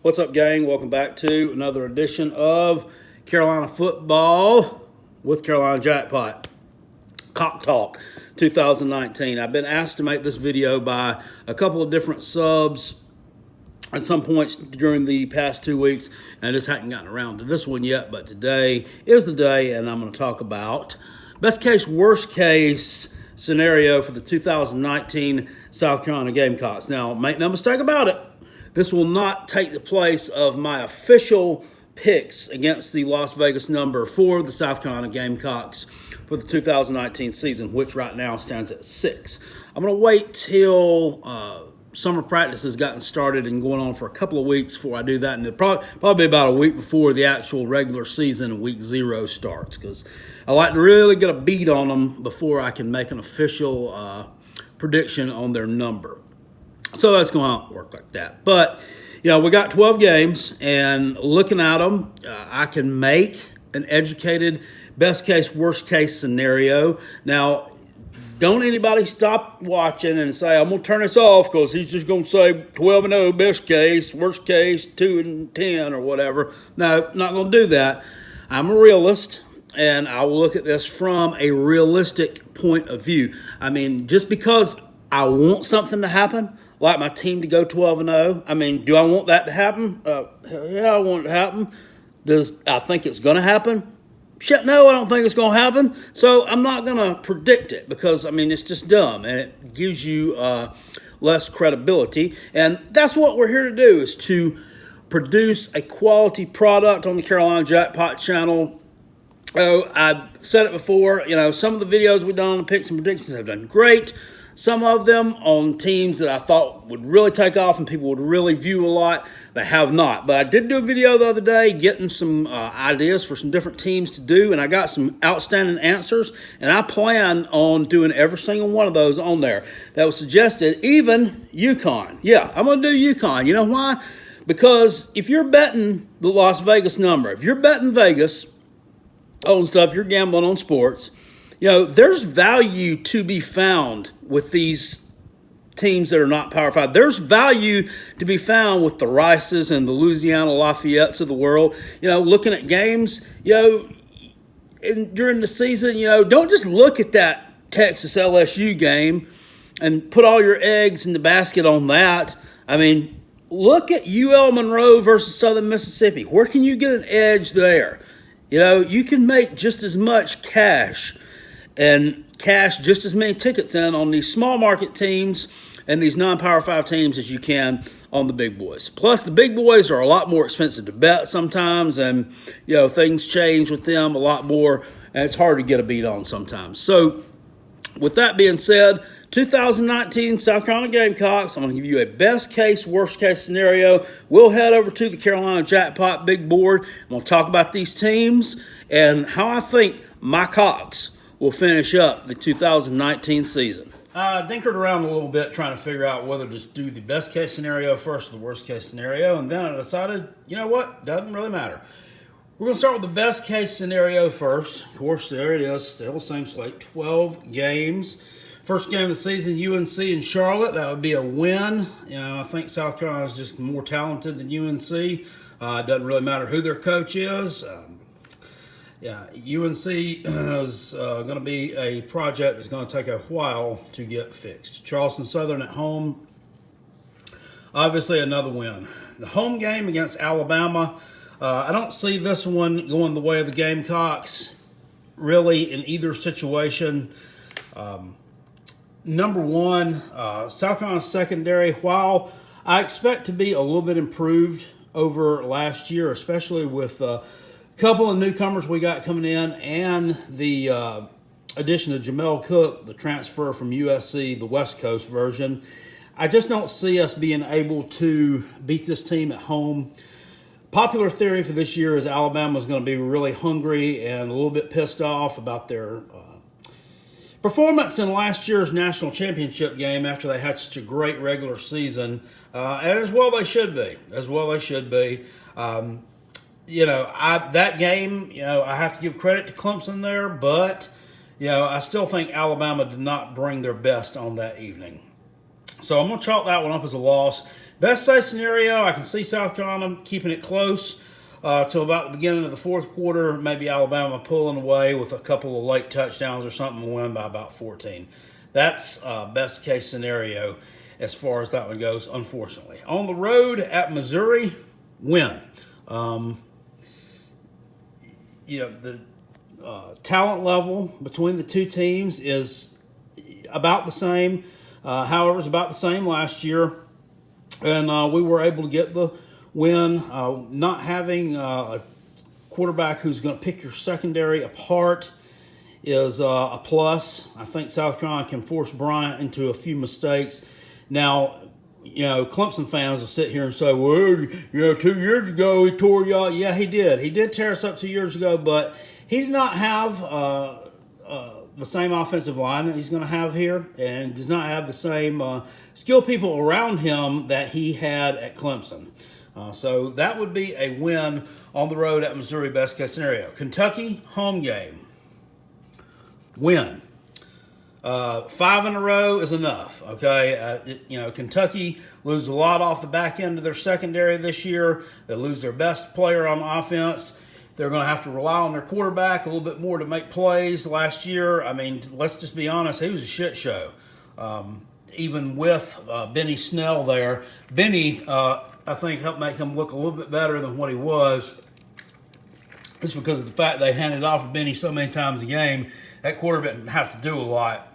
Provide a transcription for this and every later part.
What's up, gang? Welcome back to another edition of Carolina Football with Carolina Jackpot. Cock Talk 2019. I've been asked to make this video by a couple of different subs at some points during the past 2 weeks, and I just hadn't gotten around to this one yet, but today is the day, and I'm going to talk about best case, worst case scenario for the 2019 South Carolina Gamecocks. Now, make no mistake about it, this will not take the place of my official picks against the Las Vegas number for the South Carolina Gamecocks for the 2019 season, which right now stands at 6. I'm going to wait till summer practice has gotten started and going on for a couple of weeks before I do that, and it'll probably about a week before the actual regular season, week 0, starts, because I like to really get a beat on them before I can make an official prediction on their number. So that's going to work like that. But, we got 12 games, and looking at them, I can make an educated best case, worst case scenario. Now, don't anybody stop watching and say, I'm going to turn this off because he's just going to say 12-0 best case, worst case 2-10 or whatever. No, not going to do that. I'm a realist, and I will look at this from a realistic point of view. I mean, just because I want something to happen, like my team to go 12-0. I mean, do I want that to happen? Yeah, I want it to happen. Does I think it's going to happen? Shit, no, I don't think it's going to happen. So I'm not going to predict it because, it's just dumb, and it gives you less credibility. And that's what we're here to do, is to produce a quality product on the Carolina Jackpot channel. Oh, I've said it before, some of the videos we've done on the picks and predictions have done great. Some of them on teams that I thought would really take off and people would really view a lot, they have not. But I did do a video the other day getting some ideas for some different teams to do, and I got some outstanding answers, and I plan on doing every single one of those on there that was suggested, even UConn. Yeah, I'm going to do UConn. You know why? Because if you're betting the Las Vegas number, if you're betting Vegas on stuff, you're gambling on sports, there's value to be found with these teams that are not Power 5. There's value to be found with the Rices and the Louisiana Lafayettes of the world. Looking at games, during the season, don't just look at that Texas LSU game and put all your eggs in the basket on that. Look at UL Monroe versus Southern Mississippi. Where can you get an edge there? You can make just as much cash and cash just as many tickets in on these small market teams and these non-Power 5 teams as you can on the big boys. Plus, the big boys are a lot more expensive to bet sometimes, and, things change with them a lot more, and it's hard to get a beat on sometimes. So, with that being said, 2019 South Carolina Gamecocks, I'm going to give you a best case, worst case scenario. We'll head over to the Carolina Jackpot big board. I'm going to talk about these teams and how I think my Cocks will finish up the 2019 season. I dinkered around a little bit trying to figure out whether to do the best case scenario first or the worst case scenario, and then I decided, doesn't really matter. We're going to start with the best case scenario first. Of course, there it is, still the same slate, 12 games. First game of the season, UNC and Charlotte. That would be a win. I think South Carolina is just more talented than UNC. It doesn't really matter who their coach is. UNC is going to be a project that's going to take a while to get fixed. Charleston Southern at home, obviously another win. The home game against Alabama, I don't see this one going the way of the Gamecocks, really, in either situation. Number one, South Carolina secondary, while I expect to be a little bit improved over last year, especially with couple of newcomers we got coming in and the addition of Jamel Cook, the transfer from USC, the West Coast version. I just don't see us being able to beat this team at home. Popular theory for this year is Alabama's going to be really hungry and a little bit pissed off about their performance in last year's national championship game after they had such a great regular season. And as well they should be. That game, I have to give credit to Clemson there, but, I still think Alabama did not bring their best on that evening. So I'm going to chalk that one up as a loss. Best case scenario, I can see South Carolina keeping it close till about the beginning of the fourth quarter. Maybe Alabama pulling away with a couple of late touchdowns or something and win by about 14. That's best case scenario as far as that one goes, unfortunately. On the road at Missouri, win. The talent level between the two teams is about the same. However, it's about the same last year. And we were able to get the win. Not having a quarterback who's going to pick your secondary apart is a plus. I think South Carolina can force Bryant into a few mistakes. Now, Clemson fans will sit here and say, well, 2 years ago he tore y'all. Yeah, he did. He did tear us up 2 years ago, but he did not have the same offensive line that he's going to have here, and does not have the same skilled people around him that he had at Clemson. So that would be a win on the road at Missouri, best case scenario. Kentucky, home game. Win. 5 in a row is enough, okay? Kentucky loses a lot off the back end of their secondary this year. They lose their best player on offense. They're going to have to rely on their quarterback a little bit more to make plays. Last year, I mean, let's just be honest, he was a shit show. Even with Benny Snell there. Benny, I think, helped make him look a little bit better than what he was. Just because of the fact they handed off to Benny so many times a game. That quarterback didn't have to do a lot.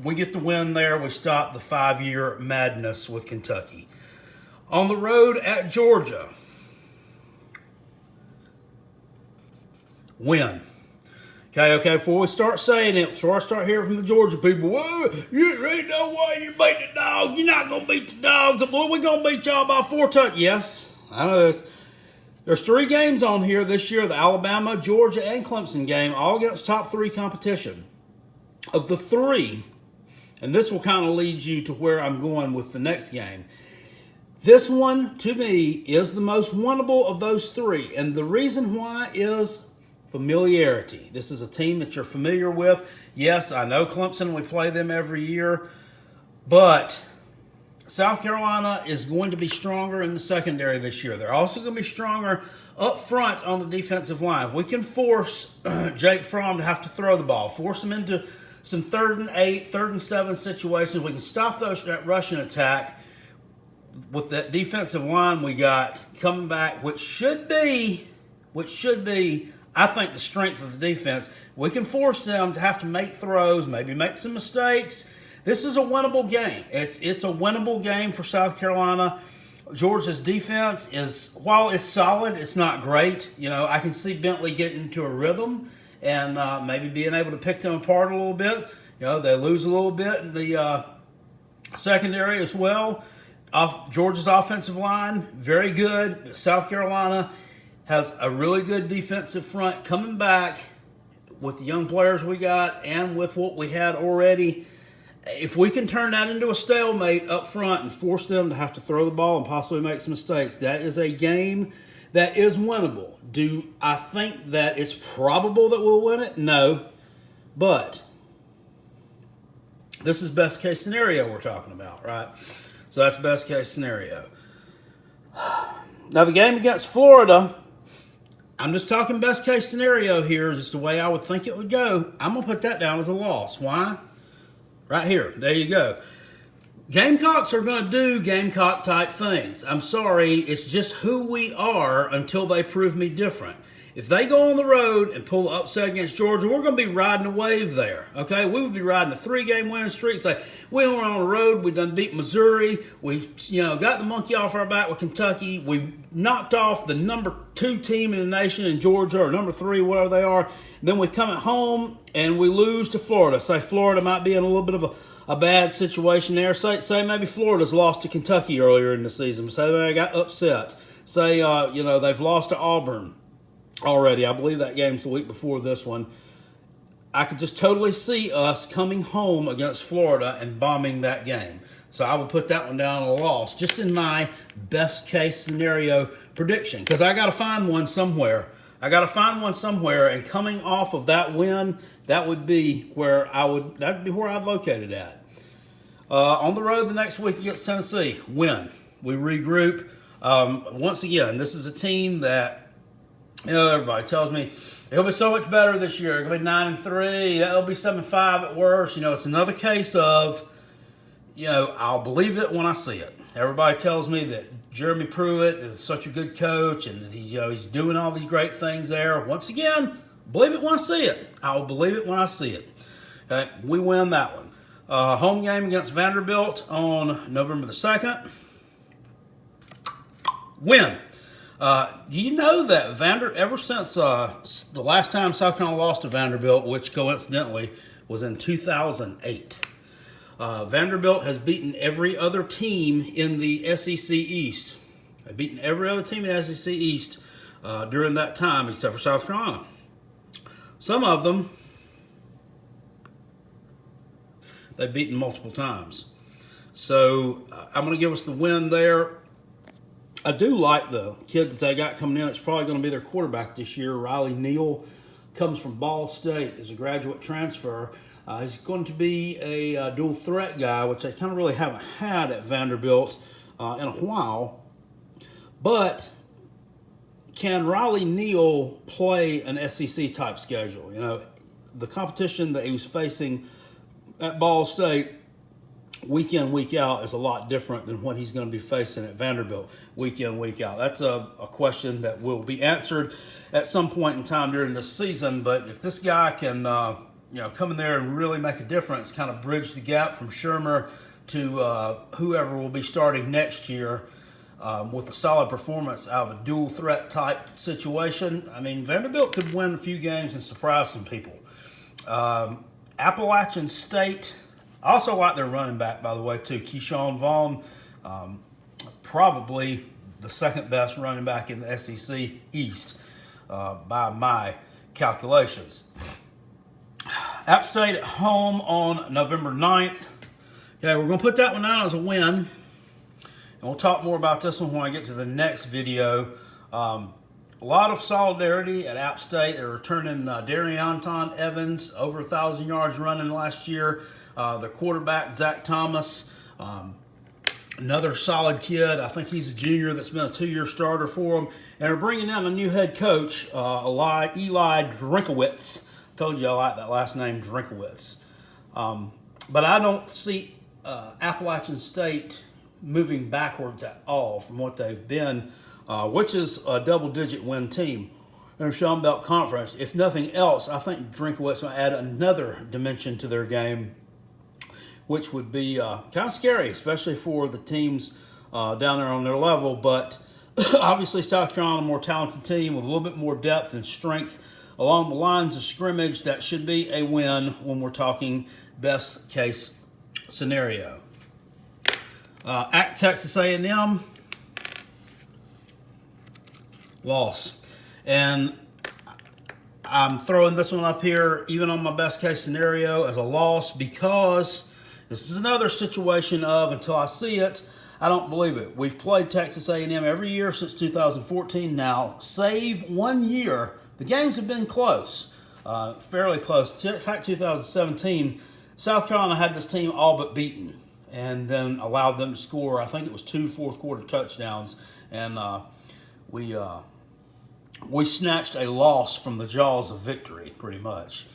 We get the win there. We stop the 5-year madness with Kentucky. On the road at Georgia. Win. Okay, before we start saying it, before I start hearing from the Georgia people, well, you ain't no way you beat the Dogs. You're not going to beat the Dogs. Well, we're going to beat y'all by 4 touchdowns. Yes, I know this. There's 3 games on here this year, the Alabama, Georgia, and Clemson game, all against top 3 competition. Of the 3, and this will kind of lead you to where I'm going with the next game, this one, to me, is the most winnable of those 3. And the reason why is familiarity. This is a team that you're familiar with. Yes, I know Clemson. We play them every year. But South Carolina is going to be stronger in the secondary this year. They're also going to be stronger up front on the defensive line. We can force Jake Fromm to have to throw the ball, force him into some 3rd and 8, 3rd and 7 situations. We can stop that rushing attack with that defensive line we got coming back, which should be, I think, the strength of the defense. We can force them to have to make throws, maybe make some mistakes. This is a winnable game. It's a winnable game for South Carolina. Georgia's defense is, while it's solid, it's not great. I can see Bentley getting into a rhythm and maybe being able to pick them apart a little bit. They lose a little bit in the secondary as well. Georgia's offensive line, very good. South Carolina has a really good defensive front coming back with the young players we got and with what we had already. If we can turn that into a stalemate up front and force them to have to throw the ball and possibly make some mistakes, that is a game that is winnable. Do I think that it's probable that we'll win it? No. But this is best case scenario we're talking about, right? So that's best case scenario. Now the game against Florida, I'm just talking best case scenario here, just the way I would think it would go. I'm going to put that down as a loss. Why? Right here. There you go. Gamecocks are going to do Gamecock-type things. I'm sorry. It's just who we are until they prove me different. If they go on the road and pull the upset against Georgia, we're going to be riding a wave there, okay? We would be riding a 3-game winning streak. Say, we went on the road. We done beat Missouri. We, got the monkey off our back with Kentucky. We knocked off the number 2 team in the nation in Georgia, or number 3, whatever they are. Then we come at home and we lose to Florida. Say Florida might be in a little bit of a bad situation there. Say maybe Florida's lost to Kentucky earlier in the season. Say they got upset. Say, they've lost to Auburn already. I believe that game's the week before this one. I could just totally see us coming home against Florida and bombing that game. So I would put that one down a loss, just in my best case scenario prediction, because I got to find one somewhere. And coming off of that win, that would be where I'd locate it at. On the road the next week against Tennessee, win. We regroup. Once again, this is a team that, everybody tells me it'll be so much better this year. It'll be 9-3. It'll be 7-5 at worst. It's another case of, I'll believe it when I see it. Everybody tells me that Jeremy Pruitt is such a good coach and that he's doing all these great things there. Once again, believe it when I see it. I'll believe it when I see it. Okay, we win that one. Home game against Vanderbilt on November the 2nd. Win. Do you know that ever since the last time South Carolina lost to Vanderbilt, which coincidentally was in 2008, Vanderbilt has beaten every other team in the SEC East. They've beaten every other team in the SEC East during that time except for South Carolina. Some of them they've beaten multiple times. So I'm going to give us the win there. I do like the kid that they got coming in. It's probably going to be their quarterback this year. Riley Neal comes from Ball State as a graduate transfer. He's going to be a dual threat guy, which they kind of really haven't had at Vanderbilt in a while. But can Riley Neal play an SEC type schedule? The competition that he was facing at Ball State week in, week out is a lot different than what he's going to be facing at Vanderbilt week in, week out. That's a question that will be answered at some point in time during this season. But if this guy can, come in there and really make a difference, kind of bridge the gap from Shermer to whoever will be starting next year with a solid performance out of a dual threat type situation, Vanderbilt could win a few games and surprise some people. Appalachian State, I also like their running back, by the way, too. Keyshawn Vaughn, probably the second best running back in the SEC East by my calculations. App State at home on November 9th. Okay, we're going to put that one down as a win. And we'll talk more about this one when I get to the next video. A lot of solidarity at App State. They're returning Darionton Evans, over 1,000 yards running last year. Their quarterback, Zach Thomas, another solid kid. I think he's a junior that's been a 2-year starter for them. And they're bringing in a new head coach, Eli Drinkowitz. Told you I like that last name, Drinkowitz. But I don't see Appalachian State moving backwards at all from what they've been, which is a double-digit win team in the Sun Belt Conference. If nothing else, I think Drinkowitz will add another dimension to their game, which would be kind of scary, especially for the teams down there on their level. But obviously South Carolina, a more talented team with a little bit more depth and strength along the lines of scrimmage. That should be a win when we're talking best case scenario. At Texas A&M, loss. And I'm throwing this one up here, even on my best case scenario, as a loss, because this is another situation of, until I see it, I don't believe it. We've played Texas A&M every year since 2014 now, save 1 year. The games have been close, fairly close. In fact, 2017, South Carolina had this team all but beaten and then allowed them to score, I think it was 2 fourth-quarter touchdowns, and we snatched a loss from the jaws of victory, pretty much,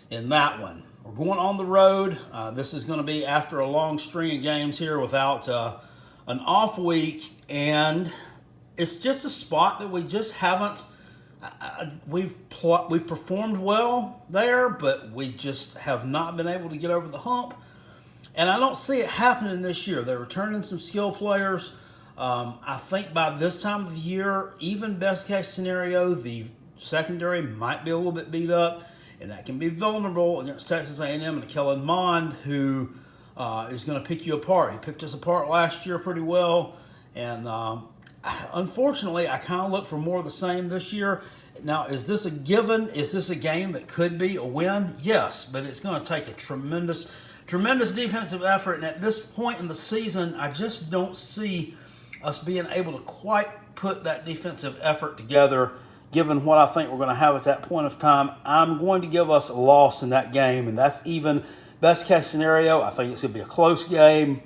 in that one. We're going on the road. This is going to be after a long string of games here without an off week, and it's just a spot that we just haven't. We've performed well there, but we just have not been able to get over the hump. And I don't see it happening this year. They're returning some skill players. I think by this time of the year, even best case scenario, the secondary might be a little bit beat up, and that can be vulnerable against Texas A&M and Kellen Mond, who is going to pick you apart. He picked us apart last year pretty well, and unfortunately, I kind of look for more of the same this year. Now, is this a given? Is this a game that could be a win? Yes, but it's going to take a tremendous defensive effort, and at this point in the season, I just don't see us being able to quite put that defensive effort together, given what I think we're going to have at that point of time. I'm going to give us a loss in that game, and that's even Best case scenario, I think it's going to be a close game,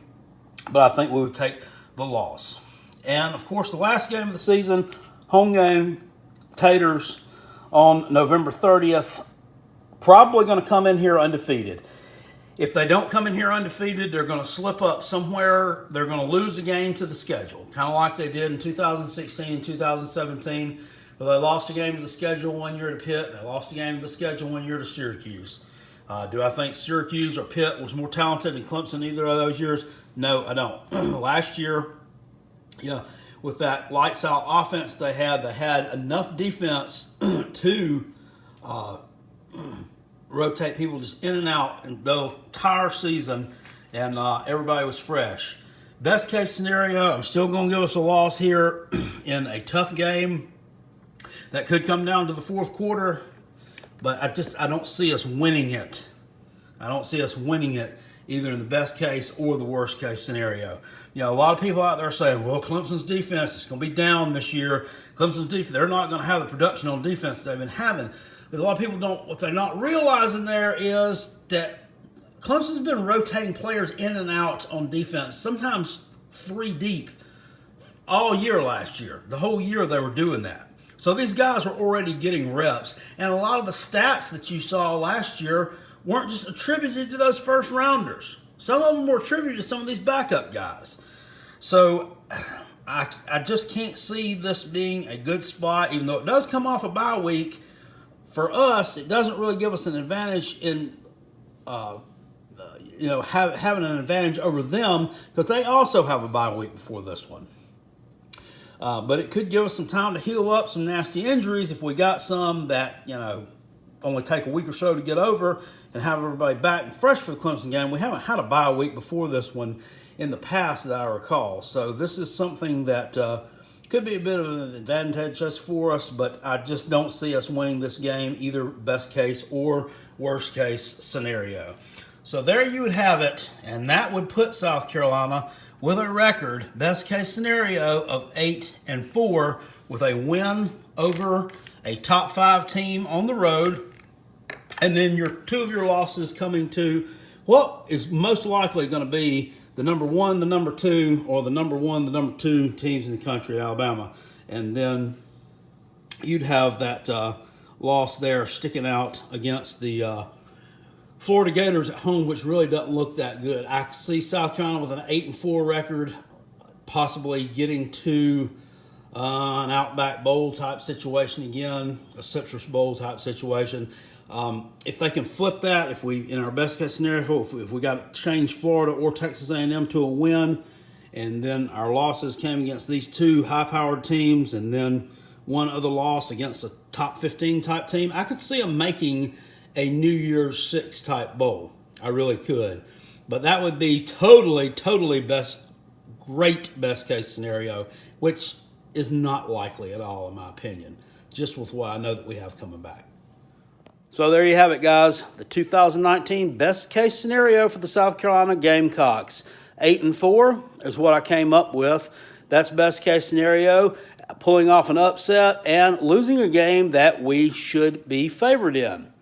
but I think we would take the loss. And, of course, the last game of the season, home game, Taters, on November 30th, probably going to come in here undefeated. If they don't come in here undefeated, they're going to slip up somewhere. They're going to lose a game to the schedule, kind of like they did in 2016, 2017, where they lost a game to the schedule 1 year to Pitt. They lost a game to the schedule 1 year to Syracuse. Do I think Syracuse or Pitt was more talented than Clemson either of those years? No, I don't. Last year, with that lights out offense they had enough defense to rotate people just in and out and the entire season, and everybody was fresh. Best case scenario, I'm still going to give us a loss here in a tough game that could come down to the fourth quarter, but I don't see us winning it. I don't see us winning it either in the best case or the worst case scenario. A lot of people out there are saying, well, Clemson's defense is going to be down this year. Clemson's defense, they're not going to have the production on defense they've been having. But a lot of people what they're not realizing there is that Clemson's been rotating players in and out on defense, sometimes 3 deep, all year last year. The whole year they were doing that. So these guys were already getting reps. And a lot of the stats that you saw last year weren't just attributed to those first rounders. Some of them were attributed to some of these backup guys. So I just can't see this being a good spot, even though it does come off a bye week. For us, it doesn't really give us an advantage in, having an advantage over them, because they also have a bye week before this one. But it could give us some time to heal up some nasty injuries if we got some that, only take a week or so to get over and have everybody back and fresh for the Clemson game. We haven't had a bye week before this one in the past that I recall. So this is something that could be a bit of an advantage just for us, but I just don't see us winning this game, either best case or worst case scenario. So there you would have it, and that would put South Carolina with a record, best case scenario, of 8-4 with a win over a top 5 team on the road. And then 2 of your losses coming to what is most likely going to be the number 1, the number 2, or the number 1, the number 2 teams in the country, Alabama. And then you'd have that loss there sticking out against the Florida Gators at home, which really doesn't look that good. I see South Carolina with an 8-4 record, possibly getting to an Outback Bowl type situation again, a Citrus Bowl type situation. If they can flip that, if we, in our best case scenario, if we got to change Florida or Texas A&M to a win, and then our losses came against these 2 high-powered teams, and then one other loss against a top 15 type team, I could see them making a New Year's 6 type bowl. I really could. But that would be totally great best case scenario, which is not likely at all, in my opinion, just with what I know that we have coming back. So there you have it, guys. The 2019 best case scenario for the South Carolina Gamecocks. 8-4 is what I came up with. That's best case scenario, pulling off an upset and losing a game that we should be favored in.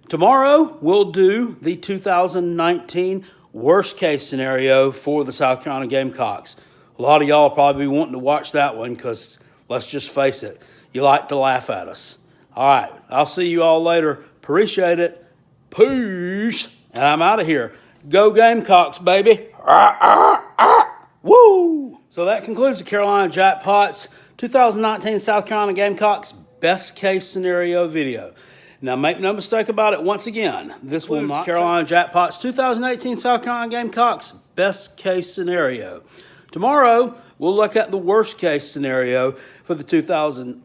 Tomorrow, we'll do the 2019 worst case scenario for the South Carolina Gamecocks. A lot of y'all will probably be wanting to watch that one because, let's just face it, you like to laugh at us. All right, I'll see you all later. Appreciate it. Peace. And I'm out of here. Go Gamecocks, baby. Woo! So that concludes the Carolina Jackpots 2019 South Carolina Gamecocks best case scenario video. Now, make no mistake about it, once again, this will not Carolina Jackpots 2018 South Carolina Gamecocks best case scenario. Tomorrow, we'll look at the worst case scenario for the 2019